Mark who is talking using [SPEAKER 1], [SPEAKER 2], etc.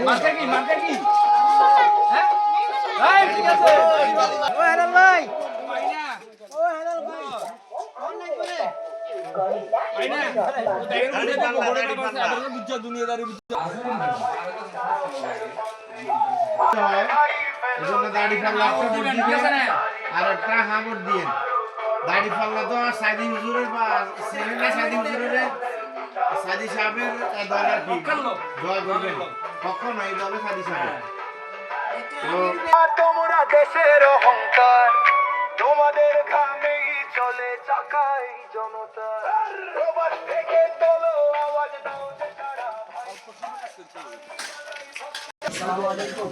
[SPEAKER 1] মার্কা কি হ্যাঁ ভাই ঠিক আছে ও হেলাল ভাই ভাই না ও হেলাল ভাই অনলাইন করে ভাই না দেখেন বড় কথা আছে আপনারা বুঝছো দুনিয়াদারি বুঝছো
[SPEAKER 2] এজন্য দাড়ি পাল্লা আর একটা হামর দিয়ে দাড়ি পাল্লা তো সাদি হুজুরের বা সিনেমা সাদি হুজুরের সাদি সাহেবের দলের কি জয় করবেন কখন এই দলে সাদি সাহেব
[SPEAKER 3] তোমরা দেশের অহংকার তোমাদের ঘামেই চলে চাকাই জনতা প্রবাস থেকে তোলো আওয়াজ দাও যে তারা
[SPEAKER 1] আসসালামু আলাইকুম